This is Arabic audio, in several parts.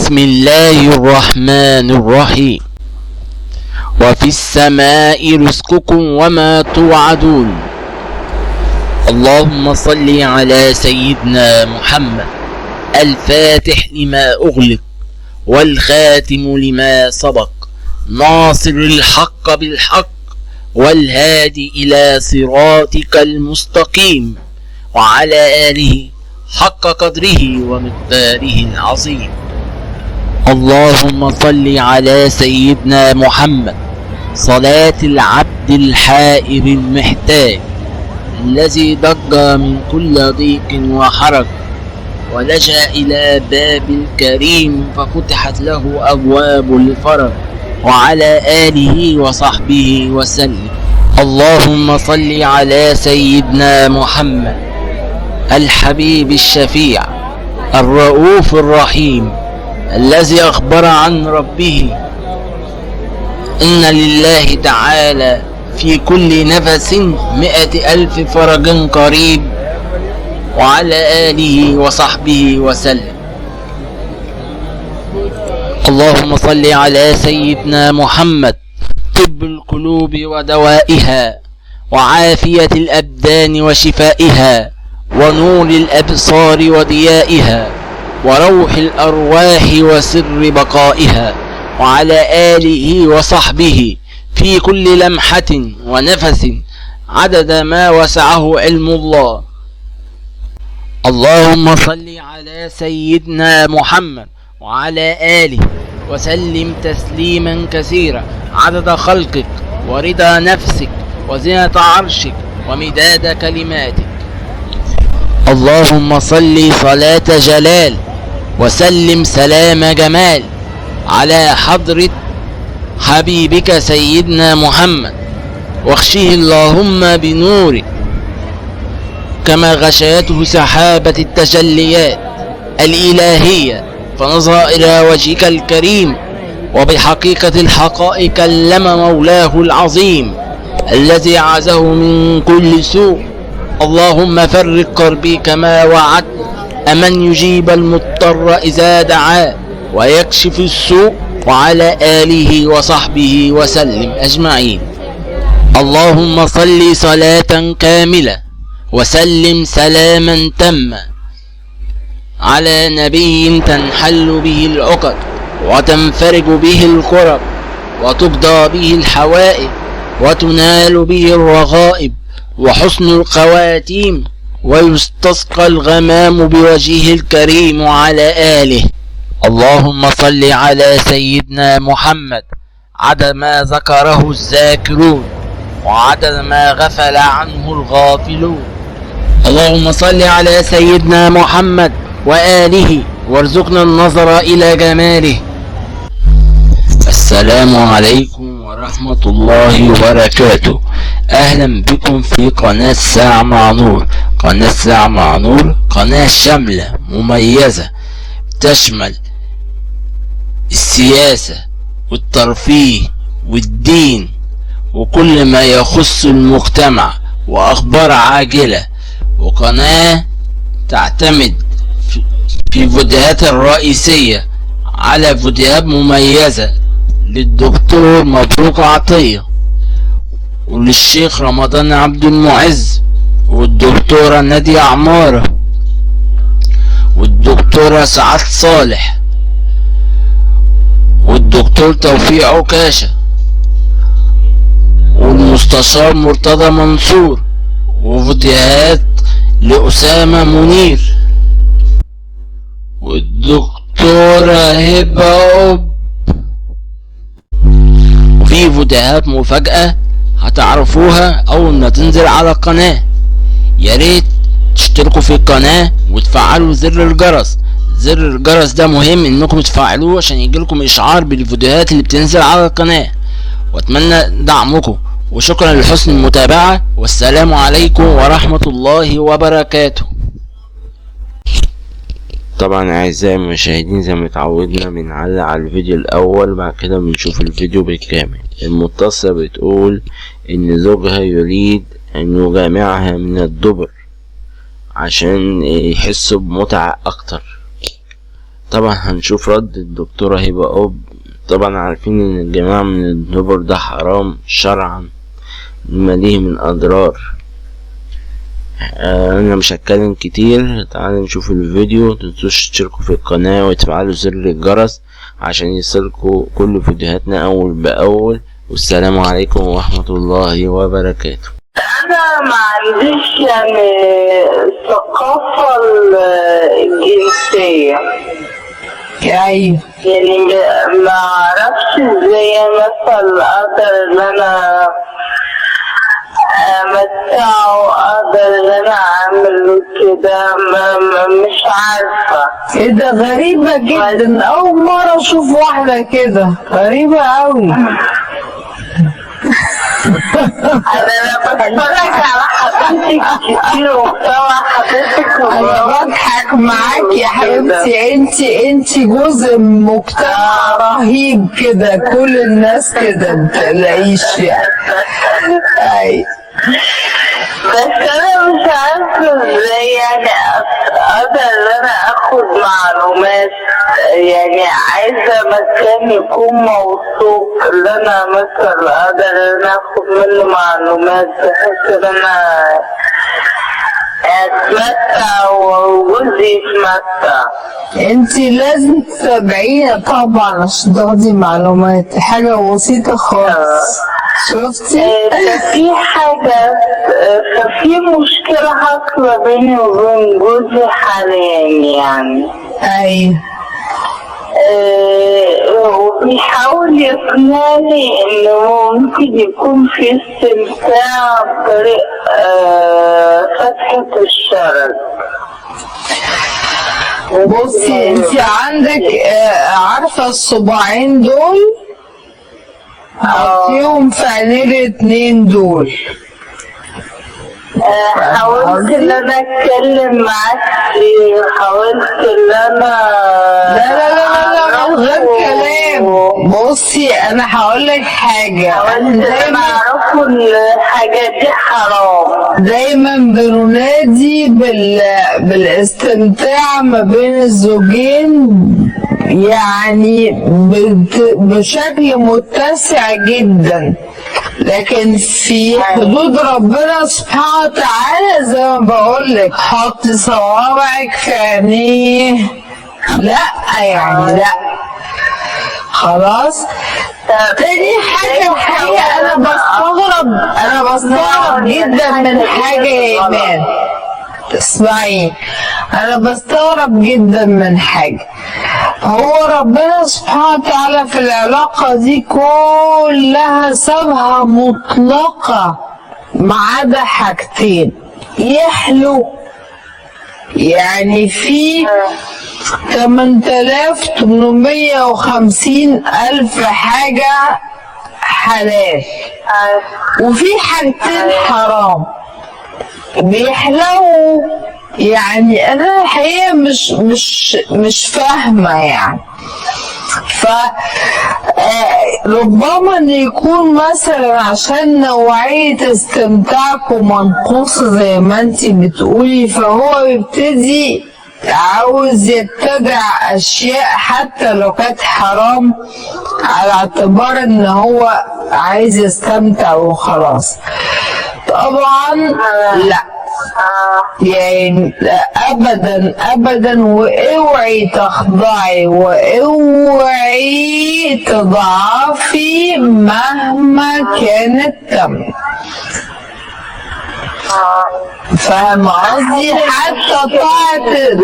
بسم الله الرحمن الرحيم. وفي السماء رزقكم وما توعدون. اللهم صل على سيدنا محمد الفاتح لما أغلق والخاتم لما سبق ناصر الحق بالحق والهادي إلى صراطك المستقيم وعلى آله حق قدره ومقداره العظيم. اللهم صل على سيدنا محمد صلاة العبد الحائر المحتاج الذي ضج من كل ضيق وحرج ولجأ إلى باب الكريم ففتحت له أبواب الفرج وعلى آله وصحبه وسلم. اللهم صل على سيدنا محمد الحبيب الشفيع الرؤوف الرحيم الذي أخبر عن ربه إن لله تعالى في كل نفس 100,000 فرج قريب وعلى آله وصحبه وسلم. اللهم صل على سيدنا محمد طب القلوب ودوائها وعافية الأبدان وشفائها ونور الأبصار وضيائها وروح الأرواح وسر بقائها وعلى آله وصحبه في كل لمحة ونفس عدد ما وسعه علم الله. اللهم صل على سيدنا محمد وعلى آله وسلم تسليما كثيرا عدد خلقك ورضا نفسك وزنة عرشك ومداد كلماتك. اللهم صل صلاة جلال وسلم سلام جمال على حضرة حبيبك سيدنا محمد واغشه اللهم بنورك كما غشيته سحابة التجليات الإلهية فنظر إلى وجهك الكريم وبحقيقة الحقائق كلم مولاه العظيم الذي عزه من كل سوء. اللهم فرج كربي كما وعدت أمن يجيب المضطر إذا دعاه ويكشف السوء وعلى آله وصحبه وسلم أجمعين. اللهم صل صلاة كاملة وسلم سلاما تاما على نبي تنحل به العقد وتنفرج به الكرب وتقضى به الحوائج وتنال به الرغائب وحسن الخواتيم ويستسقى الغمام بوجهه الكريم وعلى آله. اللهم صل على سيدنا محمد عدد ما ذكره الذاكرون وعدد ما غفل عنه الغافلون. اللهم صل على سيدنا محمد وآله وارزقنا النظر إلى جماله. السلام عليكم ورحمة الله وبركاته. أهلا بكم في قناة ساعة مع نور. قناة ساعة مع نور قناة شاملة مميزة تشمل السياسة والترفيه والدين وكل ما يخص المجتمع وأخبار عاجلة، وقناة تعتمد في فيديوهات الرئيسية على فيديوهات مميزة للدكتور مبروك عطية وللشيخ رمضان عبد المعز والدكتورة نادية عمارة والدكتورة سعاد صالح والدكتور توفيق عكاشة والمستشار مرتضى منصور وفيديوهات لأسامة منير والدكتورة هبة وفي فيديوهات مفاجأة هتعرفوها أول ما تنزل على القناة. ياريت تشتركوا في القناة وتفعلوا زر الجرس. زر الجرس ده مهم انكم تفعلوه عشان يجيلكم اشعار بالفيديوهات اللي بتنزل على القناة، واتمنى دعمكم وشكرا لحسن المتابعة والسلام عليكم ورحمة الله وبركاته. طبعا اعزائي المشاهدين زي ما اتعودنا بنعلق على الفيديو الاول بعد كده بنشوف الفيديو بالكامل. المتصلة بتقول ان زوجها يريد ان يجامعها من الدبر عشان يحسوا بمتعة اكتر. طبعا هنشوف رد الدكتورة هبة قطب. طبعا عارفين ان الجماع من الدبر ده حرام شرعا لما ليه من اضرار. انا مش هتكلم كتير، تعالوا نشوف الفيديو. متنسوش تشتركوا في القناة وتفعلوا زر الجرس عشان يصلكوا كل فيديوهاتنا اول باول. والسلام عليكم ورحمة الله وبركاته. انا ما عنديش يعني الثقافة الجنسية، ايوه يعني ما اعرفش ازاي مثلا اقدر ان انا امتعه، اقدر ان انا اعمل كده، مش عارفة. ايه ده غريبة جدا، اول مرة اشوف واحدة كده، غريبة اوي. انا بتفرج على حضرتك كتير وبتابع حضرتك انا بضحك معاك يا حبيبتي، انت جزء من مجتمع رهيب كده، كل الناس كده متقلقيش يعني. اي بس انا مش عارفة ازاي يعني اقدر ان انا اخد معلومات، يعني عايزة مكان يكون موثوق ان انا مثلا اقدر ان انا اخد منه معلومات بحيث ان انا اتمتع وجوزي يتمتع. انت لازم تتابعينا طبعا عشان تاخدي معلومات، حاجة بسيطة خالص. شفتي؟ في حاجة، ففي مشكلة حاصلة بيني وبين جوزي حاليا يعني. ايوه وبيحاول يقنعني انه ممكن يكون في استمتاع بطريق فتحة الشرج. بصي، انت عندك عارفة الصباعين دول؟ حطيهم في عينين الاتنين دول. حاولت ان انا اتكلم معاك كتير، حاولت ان انا لا غير كلام. بصي انا هقول لك حاجه، دايما اعرفوا ان الحاجات دي حرام. دايما بننادي بالاستمتاع ما بين الزوجين يعني بشكل متسع جدا، لكن في حدود ربنا سبحانه وتعالى. زي ما بقولك حطي صوابعك في عينيه، لا يعني لا خلاص. تاني حاجة الحقيقة أنا بستغرب جدا من حاجة يا إيمان، اسمعي، أنا بستغرب جدا من حاجة. هو ربنا سبحانه وتعالى في العلاقة دي كلها سابها مطلقة ما عدا حاجتين يحلو، يعني في 8850 ألف حاجة حلال وفي حاجتين حرام بيحلو. يعني أنا الحقيقة مش فاهمة يعني. ربما ان يكون مثلا عشان نوعية استمتاعكم منقوصة زي ما انتي بتقولي، فهو بيبتدي عاوز يتبع اشياء حتى لو كانت حرام على اعتبار ان هو عايز يستمتع وخلاص. طبعا لا يعني ابدا ابدا، واوعي تخضعي واوعي تضعفي مهما كان الثمن. فاهمة قصدي؟ حتى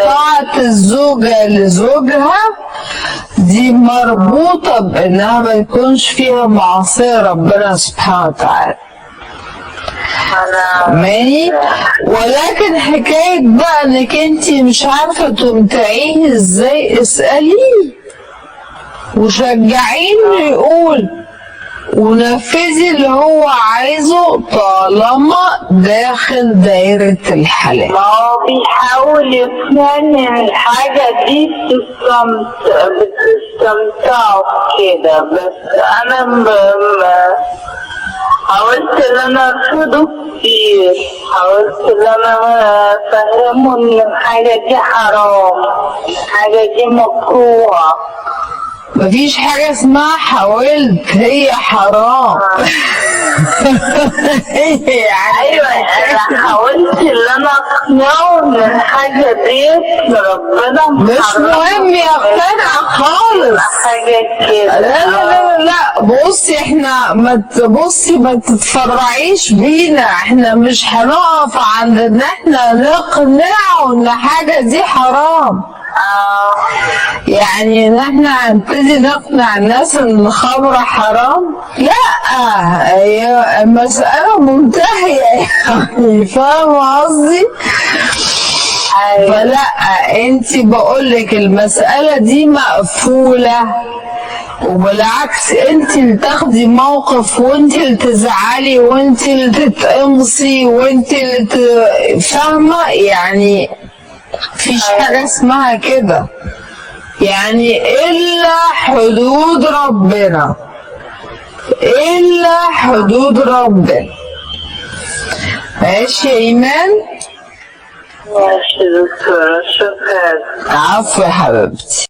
طاعة الزوجة لزوجها دي مربوطة بانها ما يكونش فيها معصية ربنا سبحانه وتعالى. ماني، ولكن حكاية بقى انك انتي مش عارفة تمتعيه ازاي، اسأليه وشجعيه انه يقول ونفذي اللي هو عايزه طالما داخل دايرة الحلال. ما هو بيحاول يقنعني ان الحاجة دي بتستمتعوا كده، بس انا حاولت ان انا ارفضه كتير، حاولت ان انا افهمه ان الحاجة دي حرام، الحاجة دي مكروهة. مفيش حاجة اسمها حاولت، هي حرام. يعني ايوه انا حاولت ان انا اقنعه ان الحاجة دي ربنا مش محرمها. مهم يقتنع خالص. حاجة كده. لا لا لا لا، بصي احنا ما تتفرعيش بينا، احنا مش هنقف عند ان احنا نقنعه ان حاجة دي حرام. يعني ان احنا هنبتدي نقنع الناس ان الخمر حرام؟ لا، هي المسألة منتهية يعني، فاهمة قصدي؟ فلا، انت بقولك المسألة دي مقفولة، وبالعكس انت اللي تاخدي موقف، وانت اللي تزعلي، وانت اللي تتقمصي، وانت اللي فاهمة يعني. مفيش حاجة اسمها كده يعني، إلا حدود ربنا، إلا حدود ربنا. ماشي يا إيمان؟ ماشي دكتورة، شكرا. عفو يا حبيبتي.